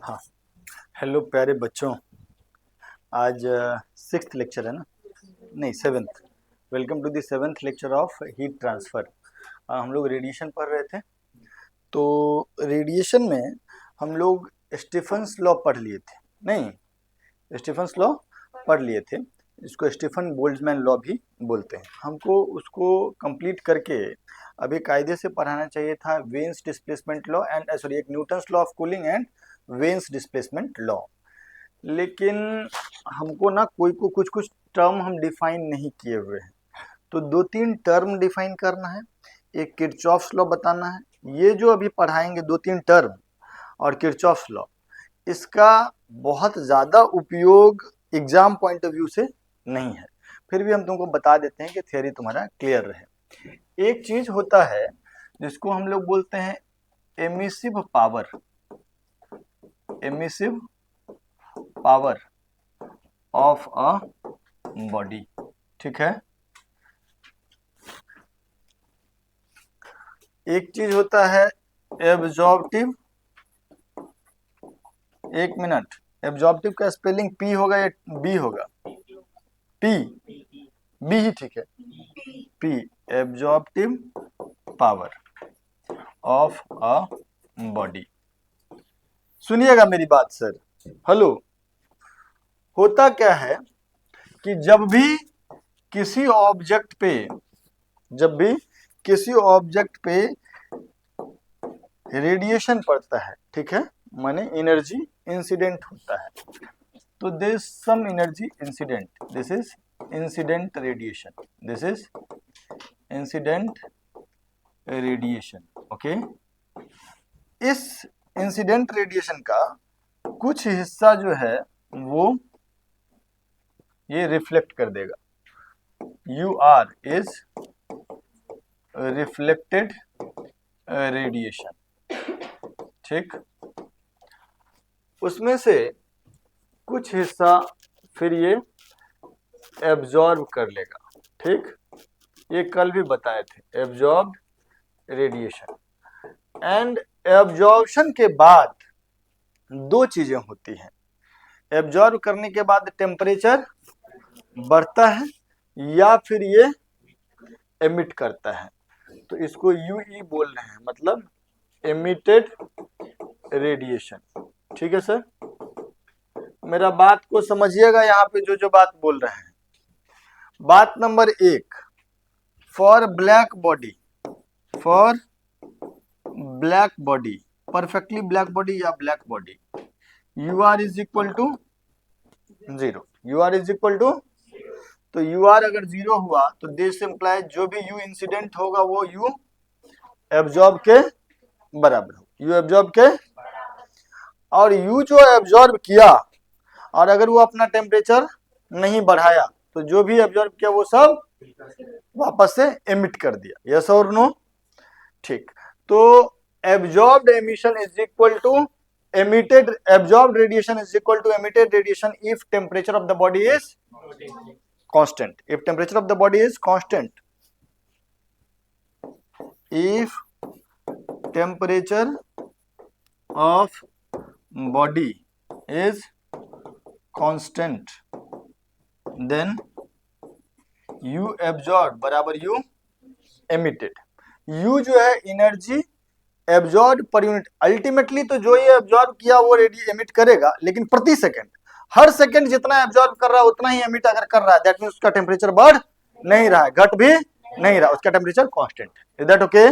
हाँ, हेलो प्यारे बच्चों। आज सिक्स्थ लेक्चर है ना, नहीं seventh. Welcome to the seventh lecture of heat transfer. हम लोग रेडिएशन पढ़ रहे थे। तो रेडिएशन में हम लोग स्टीफन्स लॉ पढ़ लिए थे, नहीं स्टीफन्स लॉ पढ़ लिए थे। इसको स्टीफन बोल्ट्जमैन लॉ भी बोलते हैं। हमको उसको कंप्लीट करके अभी कायदे से पढ़ाना चाहिए था Wien's displacement law and sorry एक Newton's law of cooling and Wien's displacement law. लेकिन हमको ना कोई को कुछ कुछ टर्म हम डिफाइन नहीं किए हुए हैं, तो दो तीन टर्म डिफाइन करना है, एक किरचॉफ्स लॉ बताना है। ये जो अभी पढ़ाएंगे दो तीन टर्म और किरचॉफ्स लॉ, इसका बहुत ज़्यादा उपयोग एग्जाम पॉइंट ऑफ व्यू से नहीं है, फिर भी हम तुमको बता देते हैं कि थियोरी तुम्हारा क्लियर रहे। एक चीज होता है जिसको हम लोग बोलते हैं emissive power, emissive power of a body, ठीक है। एक चीज होता है एब्जॉर्प्टिव, एक मिनट, एब्जॉर्प्टिव का स्पेलिंग पी होगा या बी होगा? पी, बी ही ठीक है। P, absorptive power of a body. सुनिएगा मेरी बात सर, हेलो। होता क्या है कि जब भी किसी ऑब्जेक्ट पे, जब भी किसी ऑब्जेक्ट पे रेडिएशन पड़ता है, ठीक है, माने एनर्जी इंसिडेंट होता है, तो this some energy incident, this is incident radiation, this is incident radiation, okay. इस इंसिडेंट रेडिएशन का कुछ हिस्सा जो है वो ये रिफ्लेक्ट कर देगा। You are is reflected radiation, ठीक। उसमें से कुछ हिस्सा फिर ये एब्जॉर्ब कर लेगा, ठीक। ये कल भी बताए थे, एब्जॉर्ब रेडिएशन। एंड एब्जॉर्प्शन के बाद दो चीजें होती हैं। एब्जॉर्ब करने के बाद टेम्परेचर बढ़ता है या फिर ये एमिट करता है, तो इसको यूई बोल रहे हैं, मतलब एमिटेड रेडिएशन, ठीक है सर। मेरा बात को समझिएगा, यहाँ पे जो जो बात बोल रहे हैं। बात नंबर एक, for black body, for black body, perfectly black body या black body, U are is equal to zero, U are is equal to, तो यू आर अगर जीरो हुआ तो दिस इंप्लाइज जो भी यू इंसिडेंट होगा वो यू एब्जॉर्ब के बराबर हो, यू एब्जॉर्ब के, और यू जो एब्जॉर्ब किया और अगर वो अपना टेम्परेचर नहीं बढ़ाया तो जो भी एब्जॉर्ब किया वो सब वापस से एमिट कर दिया, यस और नो, ठीक। तो absorbed emission is equal to emitted, absorbed radiation is equal to emitted radiation if temperature of the body is constant, if temperature of the body is constant, if temperature of body is constant then U absorbed बराबर U emitted। U जो है energy absorb per unit, ultimately तो जो ये absorb किया वो ready emit करेगा, लेकिन प्रति सेकंड, हर सेकंड जितना एब्जॉर्ब कर रहा है उतना ही एमिट अगर कर रहा है, दैट मींस उसका टेम्परेचर बढ़ नहीं रहा है, घट भी नहीं रहा, उसका temperature constant. Is that okay?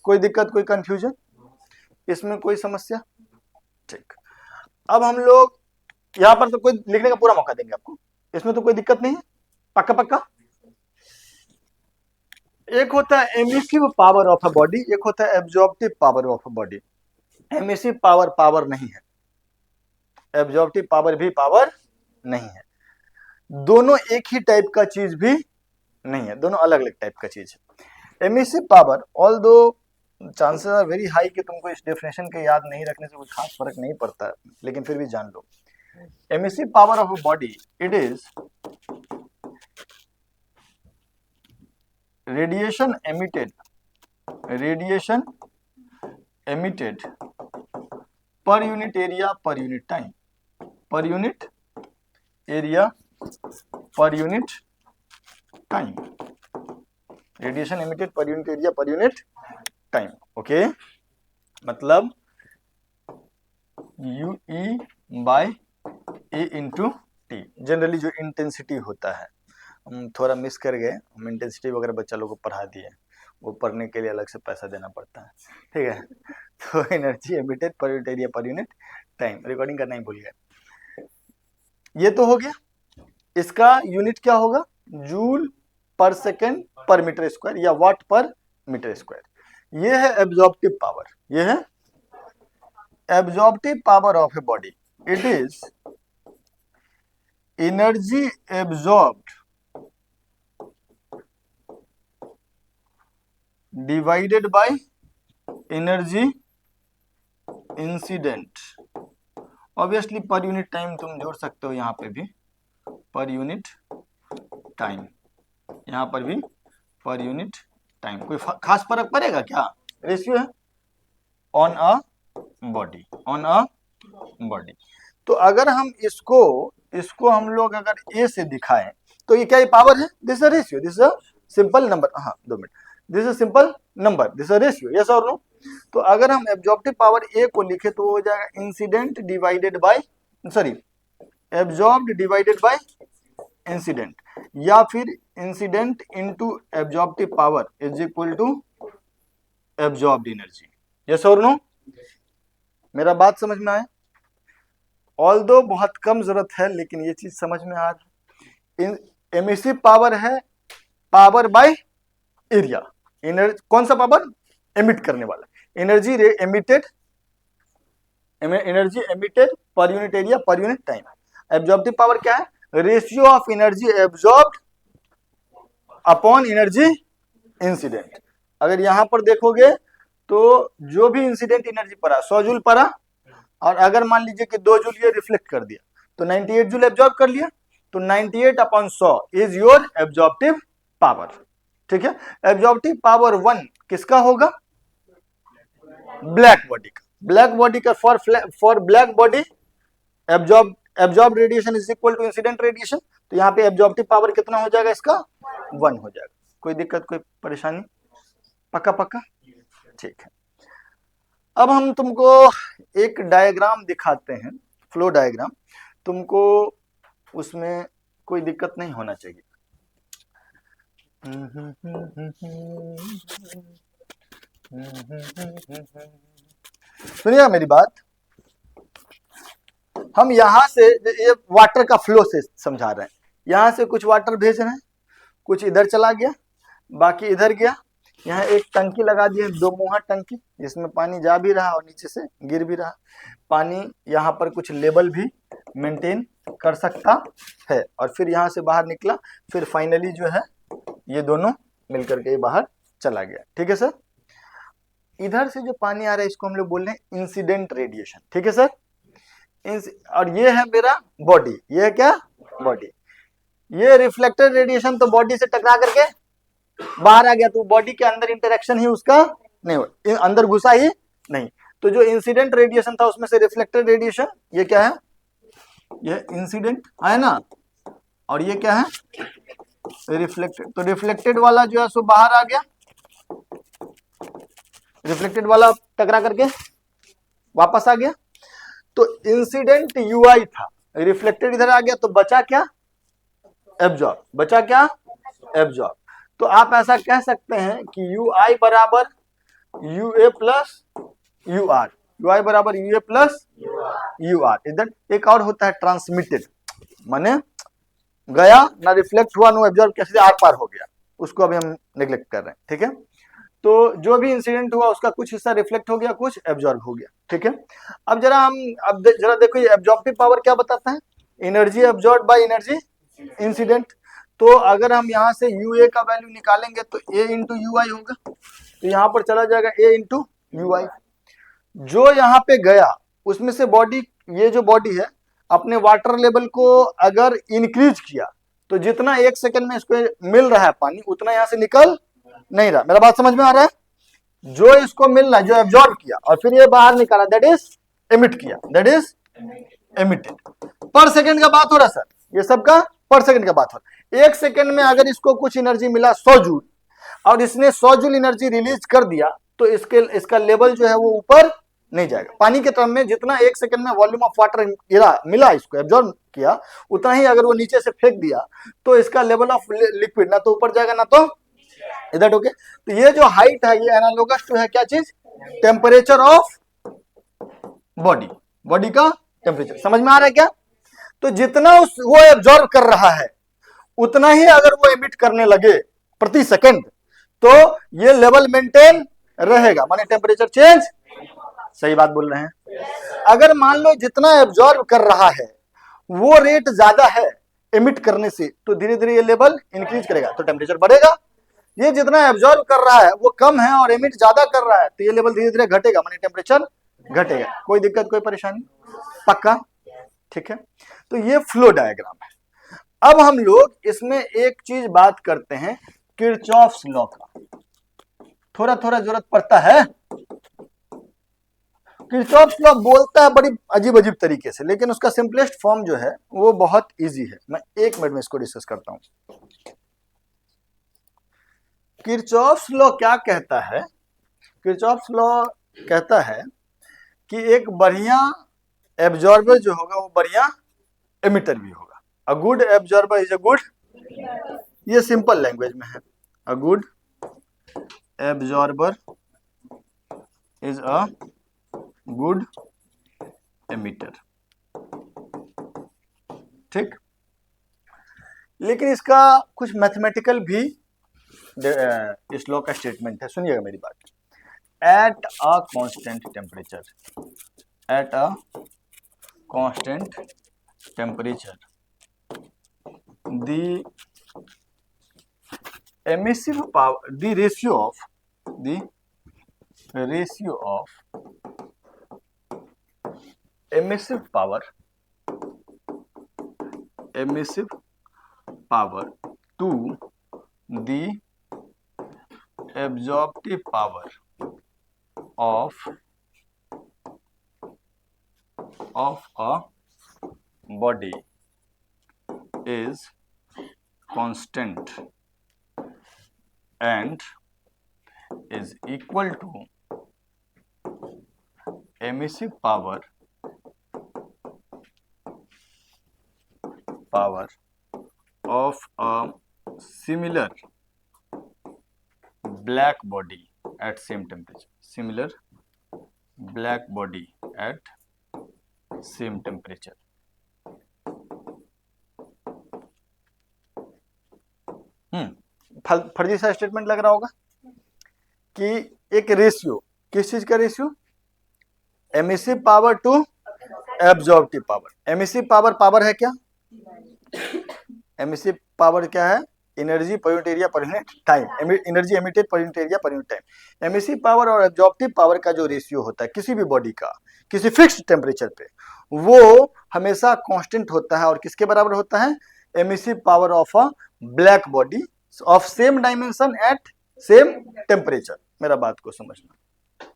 कोई दिक्कत, कोई कंफ्यूजन, इसमें कोई समस्या? ठीक। अब हम लोग यहाँ पर तो कोई लिखने का पूरा मौका देंगे आपको, इसमें तो कोई दिक्कत नहीं है, पक्का पक्का। एक होता है emissive power of a body, एक होता है absorptive power of a body. Emissive power power नहीं है, एब्जॉर्प्टिव पावर भी पावर नहीं है, दोनों एक ही टाइप का चीज भी नहीं है, दोनों अलग अलग टाइप का चीज है। एमिसिव पावर, ऑल दो चांसेस आर वेरी हाई कि तुमको इस डेफिनेशन के याद नहीं रखने से कुछ खास फर्क नहीं पड़ता, लेकिन फिर भी जान लो। Emissive power of a body, it is radiation emitted, radiation emitted per unit area per unit time, per unit area per unit time, radiation emitted per unit area per unit time. Okay, मतलब UE by A into T, generally जो intensity होता है, हम थोड़ा miss कर गए, हम intensity वगैरह बच्चा लोग को पढ़ा दिए, वो पढ़ने के लिए अलग से पैसा देना पड़ता है, ठीक है। तो energy emitted per unit area per unit time, recording करना ही भूल गए। ये तो हो गया, इसका यूनिट क्या होगा, जूल पर सेकेंड पर मीटर स्क्वायर या वाट पर मीटर स्क्वायर। ये है एब्जॉर्प्टिव पावर, ये है absorptive power of a body. It is energy absorbed divided by energy incident. Obviously पर यूनिट टाइम तुम जोड़ सकते हो यहाँ पे भी, पर यूनिट टाइम, यहाँ पर भी पर यूनिट टाइम। कोई खास फर्क पड़ेगा क्या, रेशियो है on a body, on a body. तो अगर हम इसको हम लोग अगर ए से दिखाएं तो ये क्या, ये पावर है, this is ratio, this is simple number, हाँ 2 minute, this is simple number, this is ratio, yes और नो। तो अगर हम एब्जॉर्प्टिव पावर ए को लिखे तो वो हो जाएगा incident divided by, sorry absorbed divided by incident, या फिर incident into absorptive power is equal to absorbed energy, yes और नो। मेरा बात समझ में आया, ऑल्दो बहुत कम जरूरत है लेकिन ये चीज समझ में आ रही है। एमिसिव पावर है पावर बाय एरिया, एनर्जी कौन सा पावर, एमिट करने वाला, energy emitted, energy emitted per unit area per unit time. Absorptive power क्या है, ratio of energy absorbed upon energy incident. अगर यहां पर देखोगे तो जो भी इंसिडेंट एनर्जी पड़ा 100 जूल पड़ा, और अगर मान लीजिए कि 2 जूल ये रिफ्लेक्ट कर दिया तो 98 जूल एब्जॉर्ब कर लिया, तो 98 upon 100 is your absorptive power, ठीक है। एब्जॉर्प्टिव पावर 1 किसका होगा, ब्लैक बॉडी का, ब्लैक बॉडी का for black body absorb radiation is equal to incident radiation. तो यहाँ पे एब्जॉर्प्टिव पावर कितना हो जाएगा, इसका 1 हो जाएगा। कोई दिक्कत कोई परेशानी, पक्का पक्का, ठीक है। अब हम तुमको एक डायग्राम दिखाते हैं, फ्लो डायग्राम, तुमको उसमें कोई दिक्कत नहीं होना चाहिए। सुनिएगा मेरी बात, हम यहां से ये वाटर का फ्लो से समझा रहे हैं, यहां से कुछ वाटर भेज रहे हैं, कुछ इधर चला गया, बाकी इधर गया। यहाँ एक टंकी लगा दी है, 2 मुहा टंकी, जिसमें पानी जा भी रहा और नीचे से गिर भी रहा। पानी यहाँ पर कुछ लेवल भी मेंटेन कर सकता है, और फिर यहाँ से बाहर निकला, फिर फाइनली जो है ये दोनों मिलकर के बाहर चला गया, ठीक है सर। इधर से जो पानी आ रहा है इसको हम लोग बोल रहे हैं इंसिडेंट रेडिएशन, ठीक है सर। और ये है मेरा बॉडी, ये है क्या, बॉडी। ये रिफ्लेक्टेड रेडिएशन तो बॉडी से टकरा करके बाहर आ गया, तो बॉडी के अंदर इंटरेक्शन ही उसका नहीं हुआ, अंदर घुसा ही नहीं। तो जो इंसिडेंट रेडिएशन था उसमें से रिफ्लेक्टेड रेडिएशन, ये क्या है, ये इंसिडेंट है ना, और ये क्या है, रिफ्लेक्टेड। तो रिफ्लेक्टेड वाला जो है सो बाहर आ गया, रिफ्लेक्टेड वाला टकरा करके वापस आ गया। तो इंसिडेंट यूआई था, रिफ्लेक्टेड इधर आ गया, तो बचा क्या, एब्जॉर्ब, बचा क्या, एब्जॉर्ब। तो आप ऐसा कह सकते हैं कि यू आई बराबर UA plus U R, U I बराबर यूए प्लस यू आर। इधर एक और होता है ट्रांसमिटेड, माने गया ना, रिफ्लेक्ट हुआ ना एब्जॉर्ब, कैसे आर पार हो गया, उसको अभी हम नेग्लेक्ट कर रहे हैं, ठीक है। तो जो भी इंसिडेंट हुआ उसका कुछ हिस्सा रिफ्लेक्ट हो गया, कुछ एब्जॉर्ब हो गया, ठीक है। अब जरा देखो ये एब्जॉर्प्टिव पावर क्या बताता है, energy absorb by energy incident. तो अगर हम यहाँ से यूए का वैल्यू निकालेंगे तो ए इंटू यू आई होगा, तो यहाँ पर चला जाएगा ए इंटू यू आई। जो यहाँ पे गया उसमें से बॉडी, ये जो बॉडी है अपने वाटर लेवल को अगर इंक्रीज किया तो जितना 1 सेकंड में इसको मिल रहा है पानी उतना यहाँ से निकल नहीं रहा। मेरा बात समझ में आ रहा है, जो इसको मिल रहा है, जो एब्जॉर्ब किया और फिर ये बाहर निकाला, दैट इज एमिट किया, दैट इज एमिटेड। पर सेकंड का बात हो रहा सर, ये सबका पर सेकंड का बात हो रहा। एक सेकंड में अगर इसको कुछ एनर्जी मिला 100 जूल और इसने 100 जूल एनर्जी रिलीज कर दिया तो इसका लेवल जो है वो ऊपर नहीं जाएगा। पानी के टर्म में जितना एक सेकंड में वॉल्यूम ऑफ वाटर मिला, इसको एब्जॉर्ब किया, उतना ही अगर वो नीचे से फेंक दिया तो इसका लेवल ऑफ लिक्विड ना तो ऊपर जाएगा ना तो इधर। ओके, तो ये जो हाइट है ये एनालोगस टू है क्या चीज, टेम्परेचर ऑफ बॉडी का टेम्परेचर। समझ में आ रहा है क्या? तो जितना वो एब्जॉर्ब कर रहा है उतना ही अगर वो एमिट करने लगे प्रति सेकंड तो ये लेवल मेंटेन रहेगा, माने टेम्परेचर चेंज। सही बात बोल रहे हैं। अगर मान लो जितना एब्जॉर्ब कर रहा है वो रेट ज्यादा है एमिट करने से तो धीरे धीरे ये लेवल इंक्रीज करेगा तो टेम्परेचर बढ़ेगा। ये जितना एब्जॉर्ब कर रहा है वो कम है और एमिट ज्यादा कर रहा है तो ये लेवल धीरे धीरे घटेगा, माने टेम्परेचर घटेगा। कोई दिक्कत कोई परेशानी? पक्का? ठीक है, तो ये फ्लो डायग्राम है। अब हम लोग इसमें एक चीज बात करते हैं किरचॉफ्स लॉ का, थोड़ा थोड़ा जरूरत पड़ता है। किरचॉफ्स लॉ बोलता है बड़ी अजीब अजीब तरीके से, लेकिन उसका सिंपलेस्ट फॉर्म जो है वो बहुत इजी है। मैं 1 मिनट में इसको डिस्कस करता हूं। किरचॉफ्स लॉ क्या कहता है? किरचॉफ्स लॉ कहता है कि एक बढ़िया एब्जॉर्बर जो होगा वो बढ़िया एमिटर भी होगा। A good absorber is a good, ये सिंपल लैंग्वेज में है, a good absorber is a good emitter. ठीक, लेकिन इसका कुछ मैथमेटिकल भी इस लॉ का स्टेटमेंट है, सुनिएगा मेरी बात। At a constant temperature, at a constant temperature the emissive power, the ratio of emissive power to the absorptive power of a body is constant and is equal to emissive power of a similar black body at same temperature, similar black body at same temperature। फर्जी सा statement लग रहा होगा कि एक ratio, किस चीज का ratio, emissive power to absorptive power. Emissive power है क्या? एमिसिव पावर क्या है? Energy per unit area per unit time, energy emitted per unit area per unit time. Emissive power और एब्जॉर्प्टिव पावर का जो रेशियो होता है किसी भी बॉडी का किसी फिक्स्ड टेम्परेचर पे, वो हमेशा कांस्टेंट होता है और किसके बराबर होता है? Emissive power of a black body of same dimension at same temperature. मेरा बात को समझना,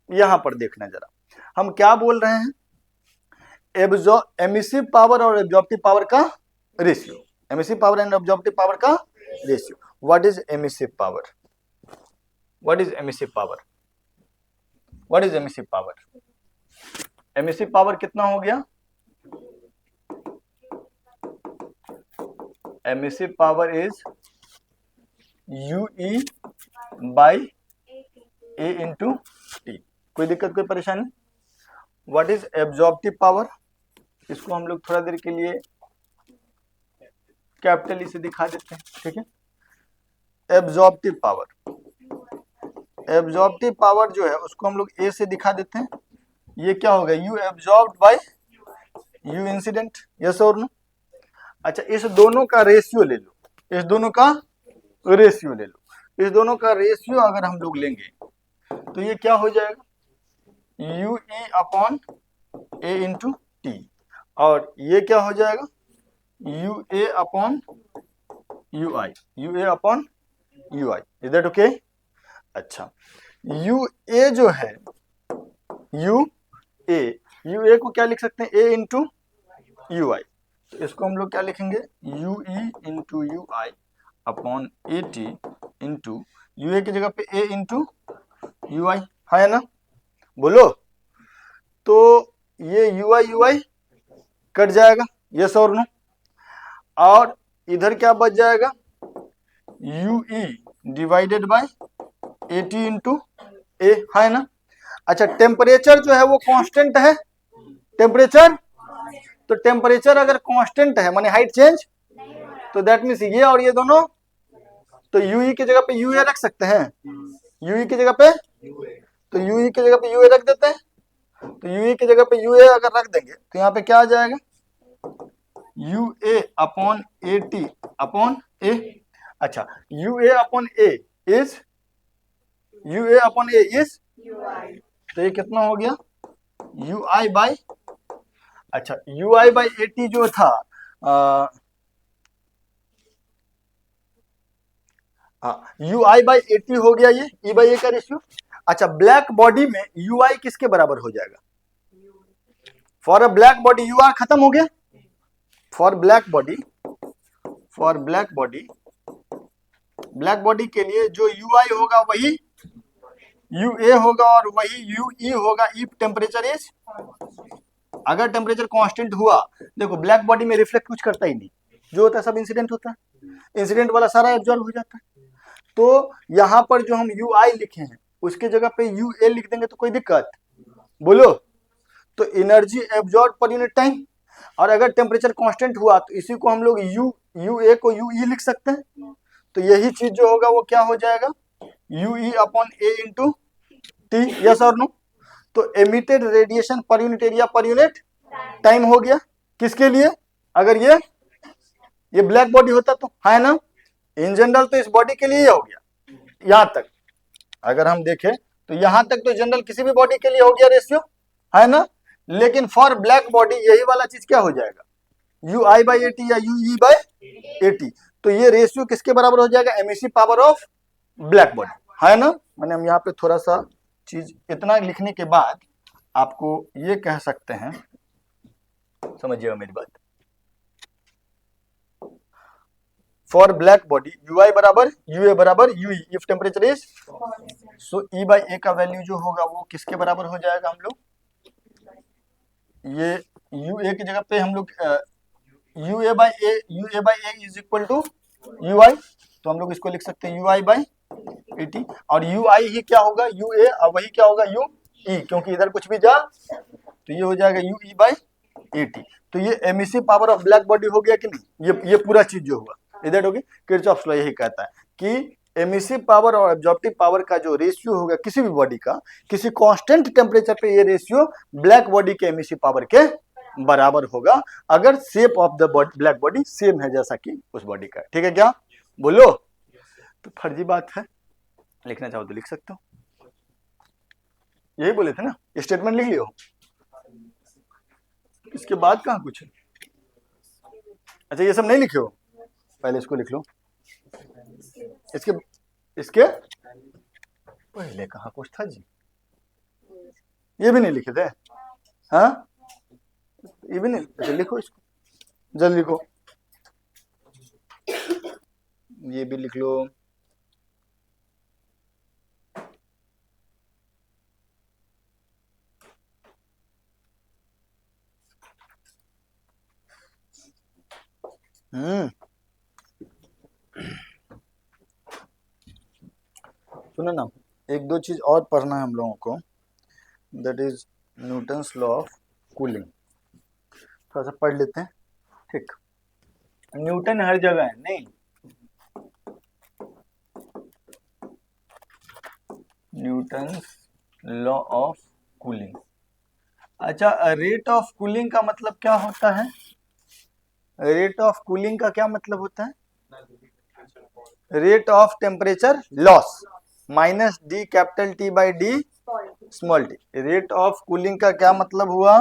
यहां पर देखना जरा, हम क्या बोल रहे हैं? एमिसिव पावर और एब्जॉर्प्टिव पावर का ratio, emissive power and absorptive power का ratio. What is emissive power? What is emissive power? What is emissive power? Emissive power कितना हो गया? Emissive power is UE by A into T. कोई दिक्कत कोई परेशानी? What is absorptive power? इसको हम लोग थोड़ा देर के लिए कैपिटल से दिखा देते हैं, ठीक है। एब्जॉर्प्टिव पावर जो है उसको हम लोग A से दिखा देते हैं। ये क्या होगा? U absorbed bye U incident, yes और नो? अच्छा, इस दोनों का रेशियो ले लो, इस दोनों का रेशियो ले लो। इस दोनों का रेशियो अगर हम लोग लेंगे तो ये क्या हो जाएगा? UE upon A into T, और ये क्या हो जाएगा? UA upon UI, UA upon UI। Is that okay? अच्छा, UA जो है, ए, यू ए को क्या लिख सकते हैं, ए इंटू यू आई, तो इसको हम लोग क्या लिखेंगे, U E into U I upon A T into U A की जगह पे ए इंटू यू आई, है ना, बोलो। तो ये यू आई कट जाएगा, यस और नो, और इधर क्या बच जाएगा, U E divided by A T into A, है ना। अच्छा, टेम्परेचर जो है वो कांस्टेंट है, टेम्परेचर, तो टेम्परेचर अगर कांस्टेंट है माने हाइट चेंज, तो दैट मीन्स ये और ये दोनों, तो यूई की जगह पे यू ए रख सकते हैं, यूई की जगह पे, तो यूई की जगह पे यू ए रख देते हैं, तो यूई की जगह पे यू ए अगर रख देंगे तो यहाँ पे क्या आ जाएगा, U A upon A T upon A. अच्छा, U A upon A is, U A upon A is, तो ये कितना हो गया, यू आई बाई, अच्छा U I by A T जो था, U I by A T हो गया, ये ई बाई ए का रेशियो। अच्छा, ब्लैक बॉडी में यू आई किसके बराबर हो जाएगा, for a black body U R खत्म हो गया, for black body, for black body, black body के लिए जो यू आई होगा वही यू ए होगा और वही यू ई होगा इफ टेम्परेचर इज, अगर टेम्परेचर कांस्टेंट हुआ, देखो ब्लैक बॉडी में रिफ्लेक्ट कुछ करता ही नहीं, जो होता है सब इंसिडेंट होता है, इंसिडेंट वाला सारा एब्जॉर्ब हो जाता है। तो यहाँ पर जो हम यू आई लिखे हैं उसके जगह पे यू ए लिख देंगे तो कोई दिक्कत, बोलो। तो एनर्जी एब्जॉर्ब पर यूनिट टाइम, और अगर टेम्परेचर कांस्टेंट हुआ तो इसी को हम लोग यू ए को यू ई लिख सकते हैं, तो यही चीज जो होगा वो क्या हो जाएगा, यू ई अपॉन ए इंटू टी, यस और नो। तो एमिटेड रेडिएशन पर unit area per unit time हो गया, किसके लिए, अगर ये ब्लैक बॉडी होता तो, है ना, इन जनरल तो इस बॉडी के लिए ही हो गया, यहां तक अगर हम देखें तो यहां तक तो जनरल किसी भी बॉडी के लिए हो गया रेशियो, है ना, लेकिन फॉर ब्लैक बॉडी यही वाला चीज क्या हो जाएगा, U I by A T या U E by A T, तो ये रेशियो किसके बराबर हो जाएगा, emissive power of black body, है ना। मैंने हम यहाँ पे थोड़ा सा चीज इतना लिखने के बाद आपको ये कह सकते हैं, समझिएगा मेरी बात, for black body U I बराबर यू ए बराबर U E if temperature is, so E by A का वैल्यू जो होगा वो किसके बराबर हो जाएगा, हम लोग ये यू ए की जगह पे हम लोग U A by A is equal to U I, तो हम लोग इसको लिख सकते हैं U I by A T, और यू आई ही क्या होगा यू ए, और वही क्या होगा यू ई, क्योंकि इधर कुछ भी जा, तो ये हो जाएगा U E by A T. तो ये emissive power of black body हो गया कि नहीं, ये पूरा चीज जो हुआ इधर होगी, किरचॉफ्स लॉ यही कहता है कि एमिसिव पावर और एब्जॉर्प्टिव पावर का जो रेशियो होगा किसी भी बॉडी का, किसी कांस्टेंट टेम्परेचर पे ये रेशियो ब्लैक बॉडी के एमिसिव पावर के बराबर होगा, अगर shape of the black body same है जैसा कि उस बॉडी का, ठीक है क्या, बोलो। तो फर्जी बात है, लिखना चाहो तो लिख सकते हो, यही बोले थे ना, स्टेटमेंट लिख लियो, इसके बाद कहाँ कुछ है। अच्छा, ये सब नहीं लिखे हो, पहले इसको लिख लो, इसके पहले कहाँ कुछ था जी, ये भी नहीं लिखे थे, हाँ ये भी नहीं, अच्छा लिखो इसको, जल्दी लिखो, ये भी लिख लो, सुनो ना, एक दो चीज और पढ़ना है हम लोगों को, that is Newton's law of cooling, थोड़ा सा पढ़ लेते हैं, ठीक। न्यूटन हर जगह है नहीं, न्यूटन्स लॉ ऑफ कूलिंग। अच्छा, रेट ऑफ कूलिंग का मतलब क्या होता है, रेट ऑफ कूलिंग का क्या मतलब होता है, rate of temperature loss minus D capital T by D small T. Rate of cooling का क्या मतलब हुआ,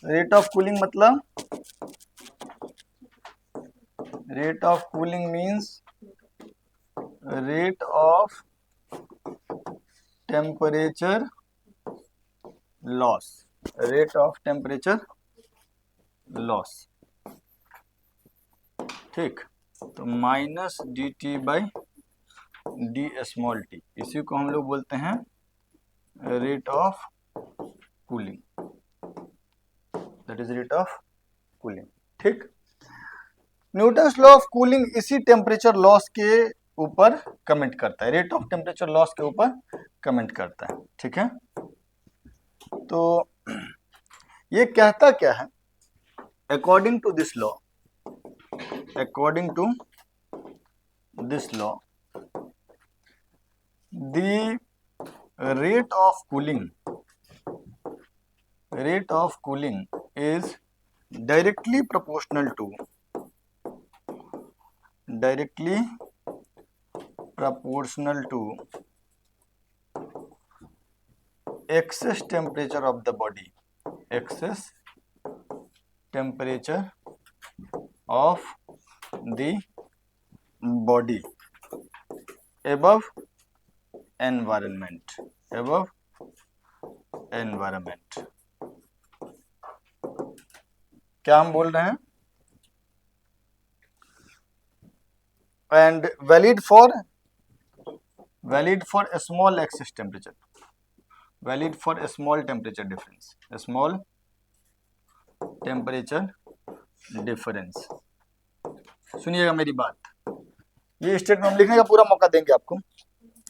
रेट ऑफ कूलिंग मतलब, rate of cooling means rate of temperature loss, rate of temperature loss, ठीक। तो minus D T by D small T, इसी को हम लोग बोलते हैं rate of cooling, that is rate of cooling, ठीक। न्यूटन्स लॉ ऑफ कूलिंग इसी टेम्परेचर लॉस के ऊपर कमेंट करता है, रेट ऑफ टेम्परेचर लॉस के ऊपर कमेंट करता है, ठीक है। तो ये कहता क्या है, according to this law, according to this law, the rate of cooling is directly proportional to excess temperature of the body, excess temperature of the body above environment, क्या हम बोल रहे हैं, and valid for a small excess temperature, valid for a small temperature difference, सुनिएगा मेरी बात, ये statement लिखने का पूरा मौका देंगे आपको।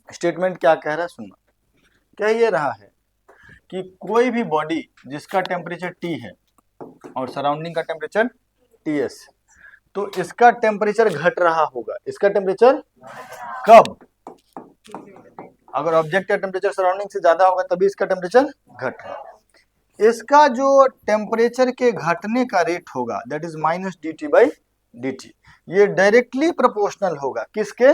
स्टेटमेंट क्या कह रहा है सुनना, क्या ये रहा है कि कोई भी बॉडी जिसका टेम्परेचर T है और सराउंडिंग का टेम्परेचर Ts, तो इसका टेम्परेचर घट रहा होगा, इसका टेम्परेचर कब, अगर ऑब्जेक्ट का टेम्परेचर सराउंडिंग से ज्यादा होगा तभी इसका टेम्परेचर घट रहा है। इसका जो टेम्परेचर के घटने का रेट होगा that is minus D T by D t, ये डायरेक्टली प्रोपोर्शनल होगा किसके,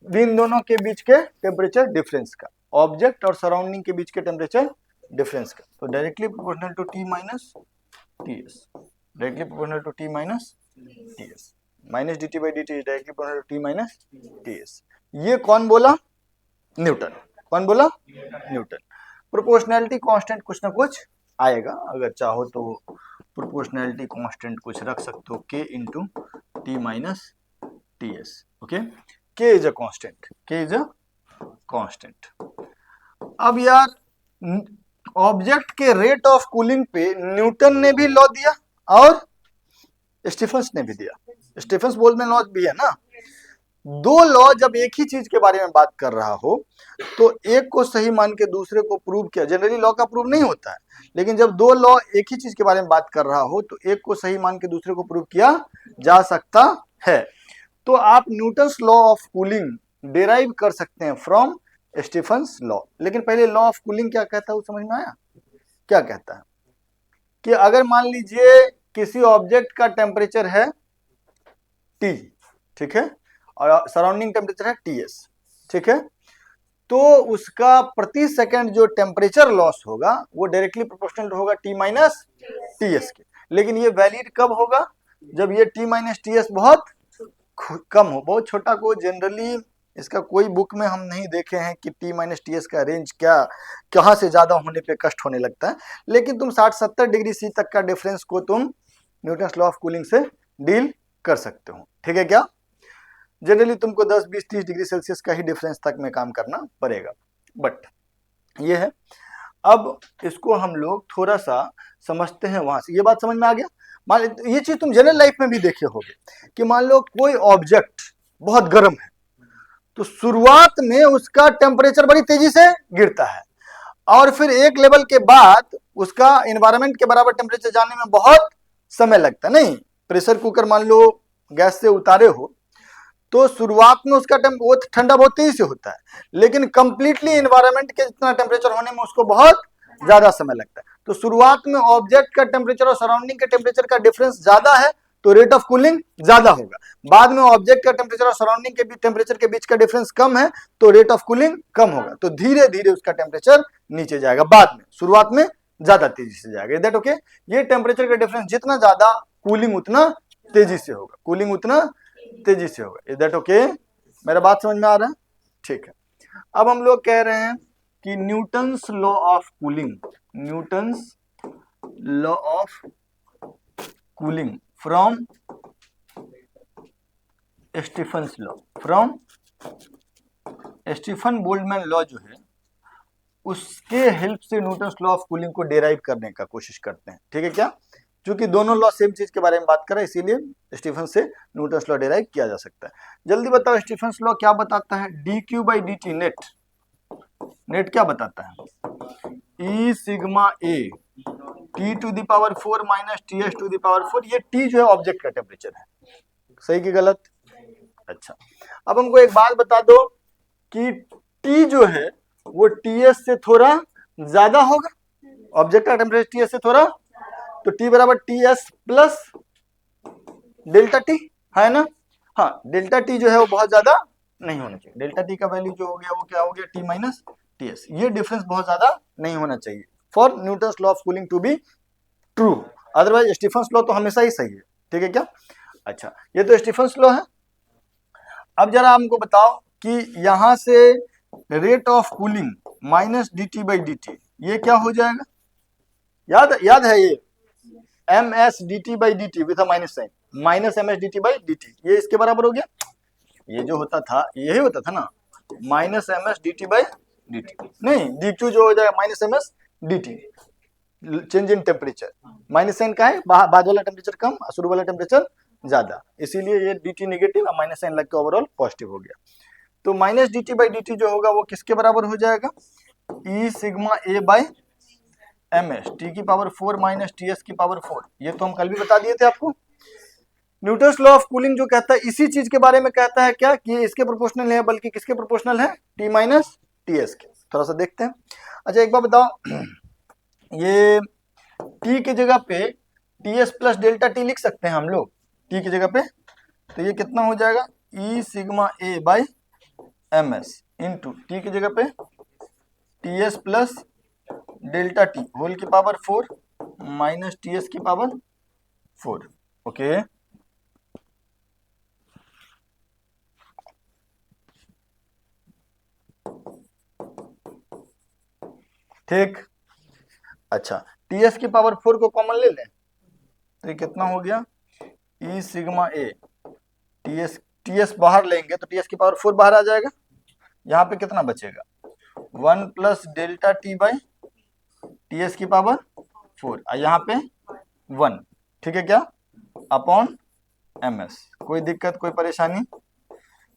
इन दोनों के बीच के टेम्परेचर डिफरेंस का, ऑब्जेक्ट और सराउंडिंग के बीच के टेम्परेचर डिफरेंस का। तो directly proportional to T minus T s, directly proportional to T minus T s, minus D T by D t directly proportional to T minus T s. ये कौन बोला, Newton, कौन बोला, न्यूटन। प्रोपोर्शनैलिटी कांस्टेंट कुछ ना कुछ आएगा, अगर चाहो तो प्रोपोर्शनैलिटी कांस्टेंट कुछ रख सकते हो, के into T minus T S, okay. के इज अ कांस्टेंट, के इज अ कांस्टेंट। अब यार ऑब्जेक्ट के रेट ऑफ कूलिंग पे न्यूटन ने भी लॉ दिया और स्टीफन्स ने भी दिया, स्टीफन्स बोल में लॉ भी है ना। दो लॉ जब एक ही चीज के बारे में बात कर रहा हो तो एक को सही मान के दूसरे को प्रूव किया, जनरली लॉ का प्रूव नहीं होता है, लेकिन जब दो लॉ एक ही चीज के बारे में बात कर रहा हो तो एक को सही मान के दूसरे को प्रूव किया जा सकता है। तो आप Newton's law of cooling derive कर सकते हैं फ्रॉम स्टीफन्स लॉ। लेकिन पहले लॉ ऑफ कूलिंग क्या कहता है वो समझ में आया, क्या कहता है कि अगर मान लीजिए किसी ऑब्जेक्ट का टेम्परेचर है T, ठीक है, और सराउंडिंग टेम्परेचर है Ts, ठीक है, तो उसका प्रति सेकंड जो टेम्परेचर लॉस होगा वो डायरेक्टली प्रोपोर्शनल होगा T माइनस Ts के। लेकिन ये वैलिड कब होगा, जब ये T माइनस Ts बहुत कम हो, बहुत छोटा को। जनरली इसका कोई बुक में हम नहीं देखे हैं कि T माइनस Ts का रेंज क्या, कहाँ से ज्यादा होने पे कष्ट होने लगता है, लेकिन तुम 60-70 डिग्री C तक का डिफरेंस को तुम न्यूटन्स लॉ ऑफ कूलिंग से डील कर सकते हो, ठीक है क्या। जनरली तुमको 10, 20, 30 डिग्री सेल्सियस का ही डिफरेंस तक में काम करना पड़ेगा, बट ये है। अब इसको हम लोग थोड़ा सा समझते हैं वहां से, ये बात समझ में आ गया। मान ये चीज तुम जनरल लाइफ में भी देखे होगे कि मान लो कोई ऑब्जेक्ट बहुत गर्म है तो शुरुआत में उसका टेम्परेचर बड़ी तेजी से गिरता है और फिर एक लेवल के बाद उसका एनवायरनमेंट के बराबर टेम्परेचर जाने में बहुत समय लगता है। नहीं, प्रेशर कुकर मान लो गैस से उतारे हो तो शुरुआत में उसका वो ठंडा बहुत तेजी से होता है, लेकिन कंप्लीटली एनवायरनमेंट के जितना टेम्परेचर होने में उसको बहुत ज्यादा समय लगता है। तो शुरुआत में ऑब्जेक्ट का टेम्परेचर और सराउंडिंग के टेम्परेचर का डिफरेंस ज्यादा है तो रेट ऑफ कूलिंग ज्यादा होगा। बाद में ऑब्जेक्ट का टेम्परेचर और सराउंडिंग के टेम्परेचर के बीच का डिफरेंस कम है तो रेट ऑफ कूलिंग कम होगा, तो धीरे धीरे उसका टेम्परेचर नीचे जाएगा, बाद में शुरुआत में ज्यादा तेजी से जाएगा। दैट ओके, ये टेम्परेचर का डिफरेंस जितना ज्यादा कूलिंग उतना तेजी से होगा, कूलिंग उतना तेजी से होगा। इज दैट ओके, मेरा बात समझ में आ रहा है, ठीक है। अब हम लोग कह रहे हैं कि Newton's law of cooling Newton's law of cooling from Stefan's law, from Stefan Boltzmann law जो है उसके हेल्प से न्यूटन्स लॉ ऑफ कूलिंग को डेराइव करने का कोशिश करते हैं। ठीक है क्या, क्योंकि दोनों लॉ सेम चीज के बारे में बात कर रहे हैं, इसीलिए स्टीफन से न्यूटन्स लॉ डेराइव किया जा सकता है। जल्दी बताओ स्टीफन्स लॉ क्या बताता है? D Q by D t net, net क्या बताता है? E sigma A T to the power 4 minus T s to the power 4। ये टी जो है ऑब्जेक्ट का टेम्परेचर है, सही कि गलत? अच्छा, अब हमको एक बात बता दो कि टी जो है वो टीएस से थोड़ा ज्यादा होगा, ऑब्जेक्ट का टेम्परेचर टीएस से थोड़ा, तो टी बराबर टीएस प्लस डेल्टा टी, है ना? हाँ, डेल्टा टी जो है वो बहुत ज्यादा नहीं होना चाहिए, डेल्टा टी का वैल्यू जो हो गया वो क्या हो गया? T minus T s. ये डिफरेंस बहुत ज्यादा नहीं होना चाहिए for Newton's law of cooling to be true, otherwise Stefan's law तो हमेशा ही सही है। ठीक है क्या? अच्छा, ये तो स्टीफन्स लॉ है। अब जरा हमको बताओ कि यहां से rate of cooling minus D T by D t, ये क्या हो जाएगा? याद है ये m s d T by D t with minus sign, minus m s d T by D t, ये इसके बराबर हो गया। ये जो होता था यही होता था ना, minus m s d T by D t, नहीं डी क्यू जो हो जाएगा minus m s d T, change in temperature. Minus sign का है, बाद वाला टेम्परेचर कम, शुरू वाला टेम्परेचर ज्यादा, इसीलिए ये डी टी नेगेटिव और माइनस साइन लग के ओवरऑल पॉजिटिव हो गया। तो minus D T by D t जो होगा वो किसके बराबर हो जाएगा? E sigma A by M s T की पावर 4 माइनस टी एस की पावर 4। ये तो हम कल भी बता दिए थे आपको। न्यूटन्स लॉ ऑफ कूलिंग जो कहता है इसी चीज के बारे में कहता है क्या, कि इसके प्रोपोर्शनल है, बल्कि किसके प्रोपोर्शनल है? टी माइनस टी एस के। थोड़ा सा देखते हैं। अच्छा, एक बार बताओ, ये टी की जगह पे T s plus delta T लिख सकते हैं हम लोग टी की जगह पे, तो ये कितना हो जाएगा? E sigma A by M S into T की जगह पे T s plus delta T whole की पावर 4 माइनस टी एस की पावर 4। ओके, ठीक। अच्छा, टी एस की पावर 4 को कॉमन ले लें, तो ये कितना हो गया? ई सिग्मा ए टी एस बाहर लेंगे तो टी एस की पावर 4 बाहर आ जाएगा, यहाँ पे कितना बचेगा? 1 plus delta T by T S की पावर 4, और यहाँ पे 1, ठीक है क्या, अपॉन एम एस। कोई दिक्कत, कोई परेशानी?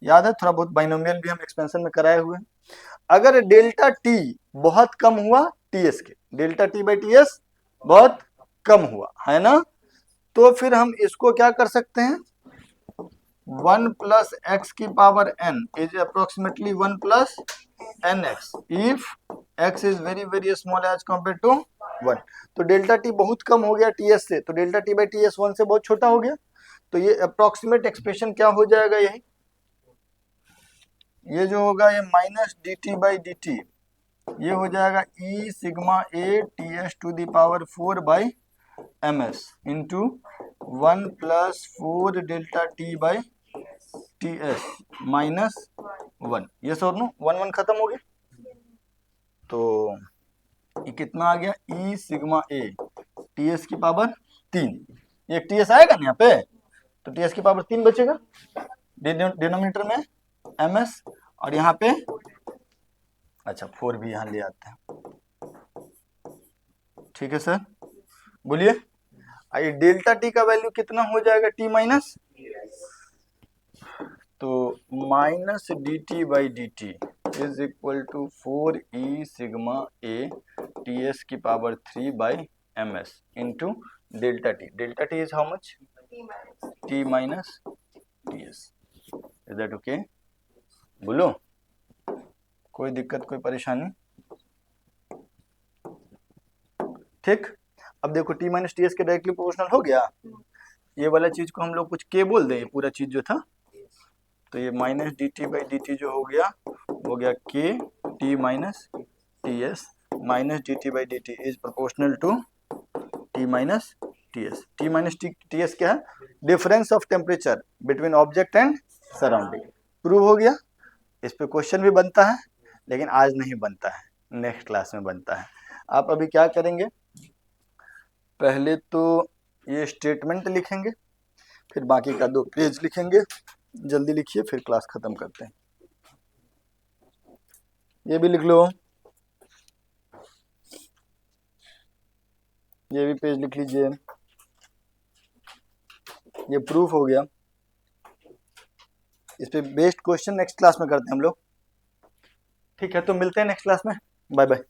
याद है थोड़ा बहुत बाइनोमियल भी हम एक्सपेंशन में कराए हुए। अगर डेल्टा टी बहुत कम हुआ टी एस के, delta T by T S बहुत कम हुआ है ना, तो फिर हम इसको क्या कर सकते हैं? 1 प्लस एक्स की power n is approximately 1 plus n x if x is very very small as compared to 1। तो डेल्टा टी बहुत कम हो गया टी एस से, तो delta T by T S 1 से बहुत छोटा हो गया, तो ये अप्रोक्सीमेट एक्सप्रेशन क्या हो जाएगा? यही ये जो होगा ये minus D T by D t, ये हो जाएगा e sigma A T s to the power 4 by M S into 1 plus 4 delta T by T s minus 1। ये सर नो 1 1 खत्म हो गया, तो ये कितना आ गया? ई सिग्मा ए टी एस की पावर 3, ये टी एस आएगा ना यहाँ पे, तो टी एस की पावर 3 बचेगा डिनोमिनेटर में एम एस, और यहाँ पे अच्छा 4 भी यहाँ ले आते हैं। ठीक है सर, बोलिए। आई डेल्टा टी का वैल्यू कितना हो जाएगा? टी माइनस, तो minus D T by D T is equal to 4 E sigma A T S की power 3 by M S into delta T. Delta T is how much? T minus T S. Is that okay? बोलो, कोई दिक्कत, कोई परेशानी? ठीक। अब देखो T minus T S के डायरेक्टली प्रोपोर्शनल हो गया, ये वाला चीज को हम लोग कुछ के बोल दें, पूरा चीज जो था, तो ये minus D T by D t जो हो गया k T minus T s, minus D T by D T is proportional to T minus T s. T minus T s क्या है? Difference of temperature between object and surrounding. Prove हो गया। इस पे question भी बनता है, लेकिन आज नहीं बनता है, नेक्स्ट क्लास में बनता है। आप अभी क्या करेंगे, पहले तो ये स्टेटमेंट लिखेंगे, फिर बाकी का 2 पेज लिखेंगे। जल्दी लिखिए, फिर क्लास खत्म करते हैं। ये भी लिख लो, ये भी पेज लिख लीजिए। ये प्रूफ हो गया। इस पे बेस्ड क्वेश्चन नेक्स्ट क्लास में करते हैं हम लोग। ठीक है, तो मिलते हैं नेक्स्ट क्लास में। Bye bye.